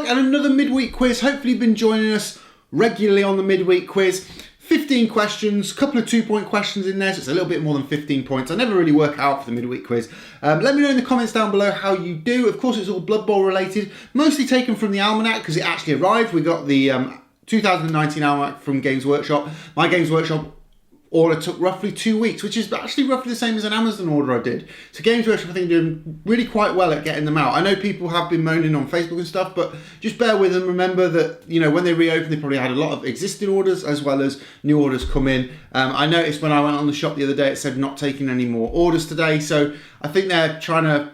Mini-Modelog and another midweek quiz. Hopefully you've been joining us regularly on the midweek quiz. 15 questions, a couple of 2-point questions in there, so it's a little bit more than 15 points. I never really work out for the midweek quiz. Let me know in the comments down below how you do. Of course, it's all Blood Bowl related, mostly taken from the almanac because it actually arrived. We got the 2019 almanac from Games Workshop. My Games Workshop order took roughly 2 weeks, which is actually roughly the same as an Amazon order I did. So Games Workshop, I think, are doing really quite well at getting them out. I know people have been moaning on Facebook and stuff, but just bear with them. Remember that, you know, when they reopened, they probably had a lot of existing orders as well as new orders come in. I noticed when I went on the shop the other day, it said not taking any more orders today. So I think they're trying to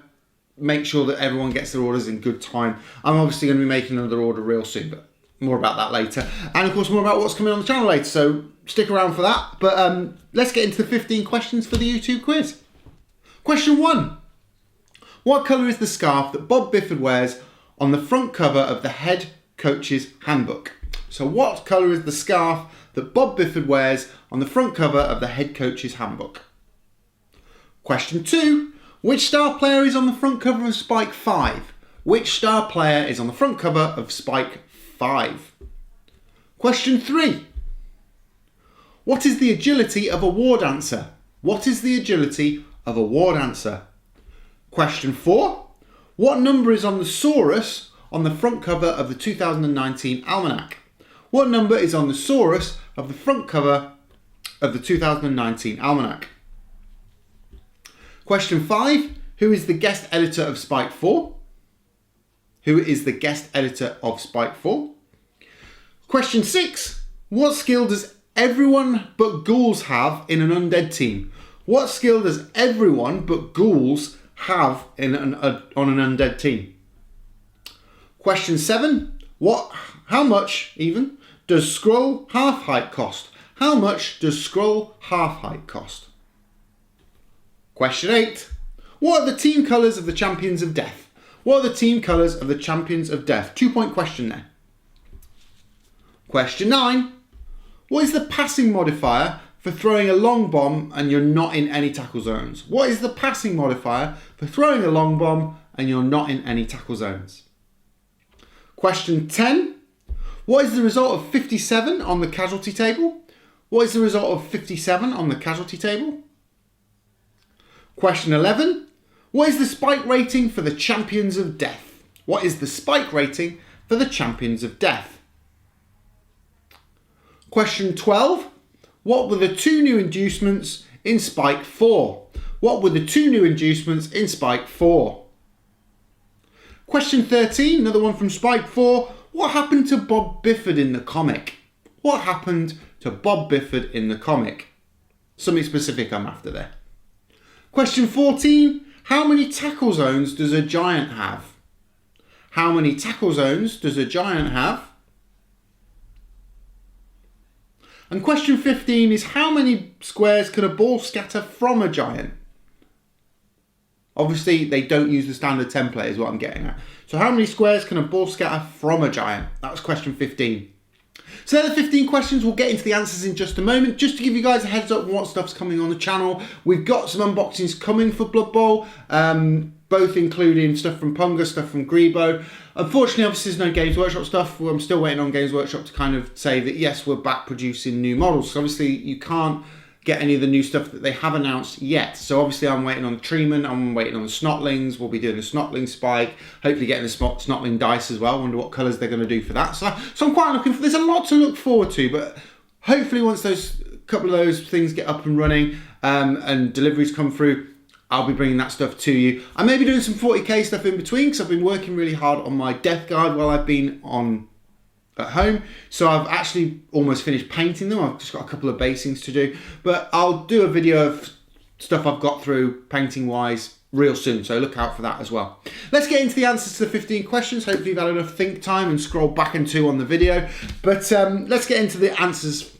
make sure that everyone gets their orders in good time. I'm obviously going to be making another order real soon, but more about that later. And of course, more about what's coming on the channel later. So stick around for that. But let's get into the 15 questions for the YouTube quiz. Question 1. What colour is the scarf that Bob Bifford wears on the front cover of the head coach's handbook? So what colour is the scarf that Bob Bifford wears on the front cover of the head coach's handbook? Question 2. Which star player is on the front cover of Spike 5? Which star player is on the front cover of Spike 5? Question 3. What is the agility of a war dancer? What is the agility of a war dancer? Question 4. What number is on the Saurus on the front cover of the 2019 almanac? What number is on the Saurus of the front cover of the 2019 almanac? Question 5. Who is the guest editor of Spike 4? Who is the guest editor of Spike 4? Question 6. What skill does everyone but ghouls have in an undead team? What skill does everyone but ghouls have on an undead team? Question 7. How much even does scroll half height cost? How much does scroll half height cost? Question 8. What are the team colours of the Champions of Death? What are the team colours of the Champions of Death? 2-point question there. Question 9. What is the passing modifier for throwing a long bomb and you're not in any tackle zones? What is the passing modifier for throwing a long bomb and you're not in any tackle zones? Question 10. What is the result of 57 on the casualty table? What is the result of 57 on the casualty table? Question 11. What is the spike rating for the Champions of Death? What is the spike rating for the Champions of Death? Question 12. What were the 2 new inducements in Spike 4? What were the 2 new inducements in Spike 4? Question 13, another one from Spike 4. What happened to Bob Bifford in the comic? What happened to Bob Bifford in the comic? Something specific I'm after there. Question 14. How many tackle zones does a giant have? How many tackle zones does a giant have? And question 15 is how many squares can a ball scatter from a giant? Obviously, they don't use the standard template is what I'm getting at. So how many squares can a ball scatter from a giant? That was question 15. So they're the 15 questions. We'll get into the answers in just a moment. Just to give you guys a heads up on what stuff's coming on the channel. We've got some unboxings coming for Blood Bowl, both including stuff from Punga, stuff from Greebo. Unfortunately, obviously, there's no Games Workshop stuff. I'm still waiting on Games Workshop to kind of say that, yes, we're back producing new models. So obviously, you can't get any of the new stuff that they have announced yet. So obviously I'm waiting on the Treeman, I'm waiting on the Snotlings, we'll be doing the Snotling Spike, hopefully getting the Snotling dice as well. I wonder what colours they're going to do for that. So I'm quite looking for, there's a lot to look forward to, but hopefully once those couple of those things get up and running and deliveries come through, I'll be bringing that stuff to you. I may be doing some 40k stuff in between because I've been working really hard on my Death Guard while I've been at home, so I've actually almost finished painting them. I've just got a couple of basings to do, but I'll do a video of stuff I've got through painting wise real soon, so look out for that as well. Let's get into the answers to the 15 questions. Hopefully you've had enough think time and scroll back and 2 on the video, but let's get into the answers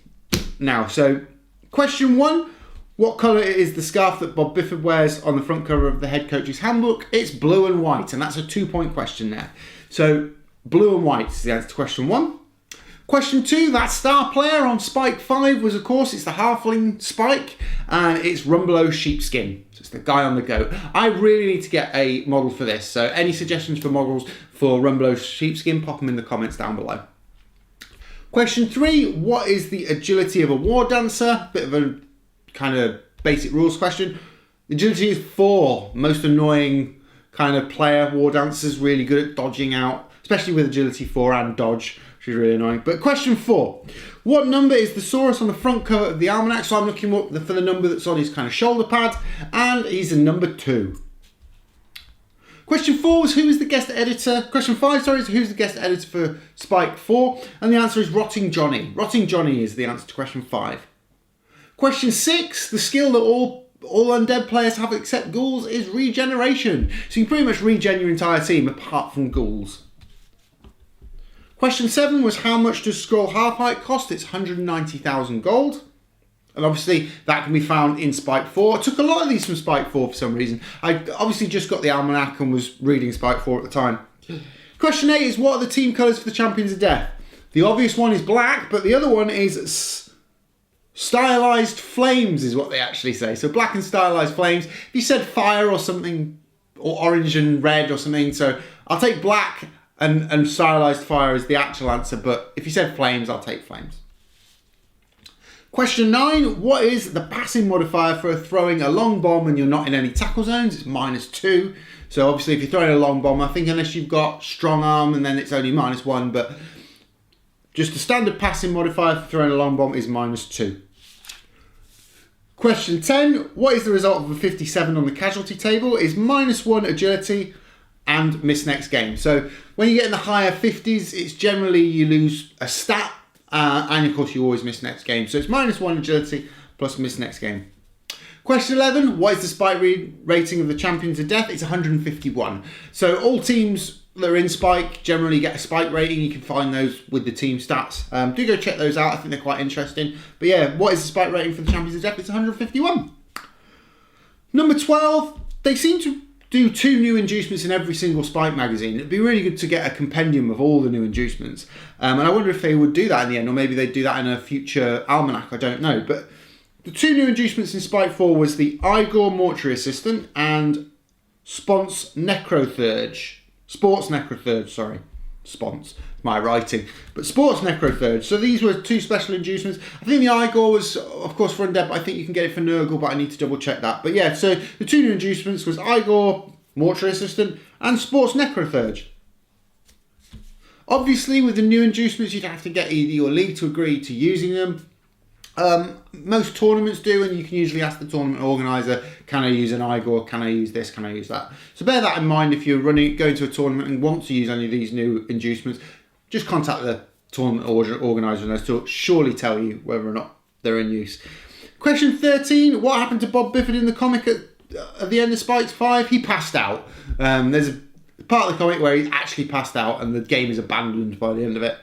now. So question 1, what colour is the scarf that Bob Bifford wears on the front cover of the head coach's handbook? It's blue and white, and that's a 2-point question there. So blue and white is the answer to question 1. Question 2, that star player on Spike 5 was, of course, it's the Halfling Spike, and it's Rumbelow Sheepskin. So It's the guy on the goat. I really need to get a model for this. So any suggestions for models for Rumbelow Sheepskin, pop them in the comments down below. Question 3, what is the agility of a war dancer? Bit of a kind of basic rules question. Agility is 4. Most annoying kind of player. War dancers really good at dodging out, especially with agility 4 and dodge, which is really annoying. But question 4, what number is the Saurus on the front cover of the almanac? So I'm looking up for the number that's on his kind of shoulder pad, and he's a number 2. Question 4 was who is the guest editor? Question 5, sorry, is who's the guest editor for Spike 4? And the answer is Rotting Johnny. Rotting Johnny is the answer to question 5. Question 6, the skill that all undead players have except ghouls is regeneration. So you can pretty much regen your entire team apart from ghouls. Question 7 was how much does Scroll Half-Height cost? It's 190,000 gold. And obviously that can be found in Spike 4. I took a lot of these from Spike 4 for some reason. I obviously just got the almanac and was reading Spike 4 at the time. Question 8 is what are the team colours for the Champions of Death? The obvious one is black, but the other one is stylized flames is what they actually say. So black and stylized flames. If you said fire or something, or orange and red or something, so I'll take black and stylized fire as the actual answer, but if you said flames, I'll take flames. Question 9, what is the passing modifier for throwing a long bomb and you're not in any tackle zones? It's -2. So obviously if you're throwing a long bomb, I think unless you've got strong arm and then it's only -1, but just the standard passing modifier for throwing a long bomb is -2. Question 10, what is the result of a 57 on the casualty table? Is -1 agility and miss next game. So when you get in the higher 50s, it's generally you lose a stat, and of course you always miss next game. So it's -1 agility plus miss next game. Question 11, what is the Spike rating of the Champions of Death? It's 151. So all teams that are in Spike generally get a Spike rating. You can find those with the team stats. Do go check those out. I think they're quite interesting. But yeah, what is the Spike rating for the Champions of Death? It's 151. Number 12, they seem to do 2 new inducements in every single Spike magazine. It'd be really good to get a compendium of all the new inducements. And I wonder if they would do that in the end, or maybe they'd do that in a future almanac, I don't know. But the 2 new inducements in Spike 4 was the Igor Mortuary Assistant and Sports Necrothurge, sorry. Spons, my writing. But Sports Necrothurge. So these were 2 special inducements. I think the Igor was, of course, for undead, but I think you can get it for Nurgle, but I need to double check that. But yeah, so the 2 new inducements was Igor, Mortuary Assistant, and Sports Necrothurge. Obviously, with the new inducements, you'd have to get either your league to agree to using them. Most tournaments do, and you can usually ask the tournament organizer, can I use an Igor, can I use this, can I use that? So bear that in mind if you're going to a tournament and want to use any of these new inducements. Just contact the tournament organizer and they'll surely tell you whether or not they're in use. Question 13, what happened to Bob Bifford in the comic at the end of Spikes 5? He passed out. There's a part of the comic where he actually passed out and the game is abandoned by the end of it.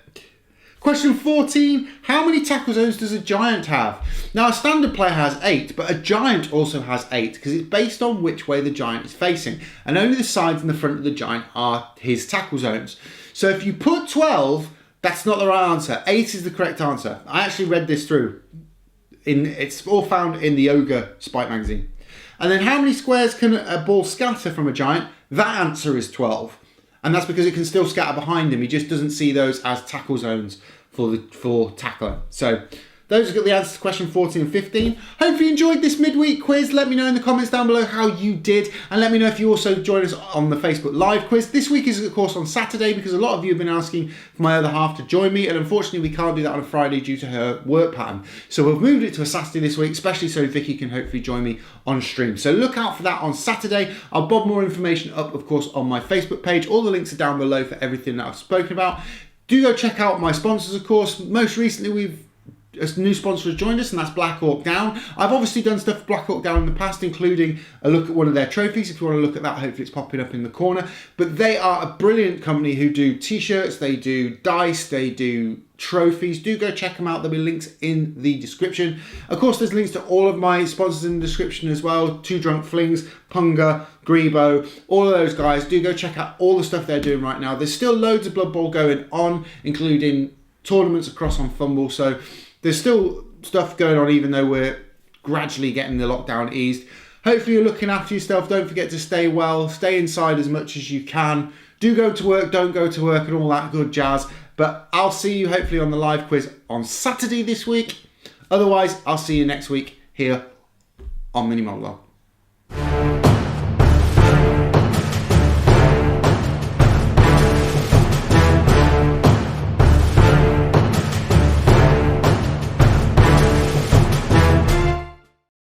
Question 14, how many tackle zones does a giant have? Now a standard player has 8, but a giant also has 8 because it's based on which way the giant is facing. And only the sides and the front of the giant are his tackle zones. So if you put 12, that's not the right answer. 8 is the correct answer. I actually read this through. It's all found in the Ogre Spike magazine. And then how many squares can a ball scatter from a giant? That answer is 12. And that's because it can still scatter behind him. He just doesn't see those as tackle zones for tackler. So those are the answers to question 14 and 15. Hope you enjoyed this midweek quiz. Let me know in the comments down below how you did. And let me know if you also join us on the Facebook Live quiz. This week is, of course, on Saturday because a lot of you have been asking for my other half to join me. And unfortunately, we can't do that on a Friday due to her work pattern. So we've moved it to a Saturday this week, especially so Vicky can hopefully join me on stream. So look out for that on Saturday. I'll bob more information up, of course, on my Facebook page. All the links are down below for everything that I've spoken about. Do go check out my sponsors, of course. Most recently, a new sponsor has joined us, and that's Black Hawk Down. I've obviously done stuff for Black Hawk Down in the past, including a look at one of their trophies. If you want to look at that, hopefully it's popping up in the corner. But they are a brilliant company who do t-shirts, they do dice, they do trophies. Do go check them out. There'll be links in the description. Of course, there's links to all of my sponsors in the description as well. 2 Drunk Flings, Punga, Greebo, all of those guys. Do go check out all the stuff they're doing right now. There's still loads of Blood Bowl going on, including tournaments across on Fumble. So there's still stuff going on even though we're gradually getting the lockdown eased. Hopefully you're looking after yourself. Don't forget to stay well. Stay inside as much as you can. Do go to work, don't go to work, and all that good jazz. But I'll see you hopefully on the live quiz on Saturday this week. Otherwise, I'll see you next week here on Mini-Modelog.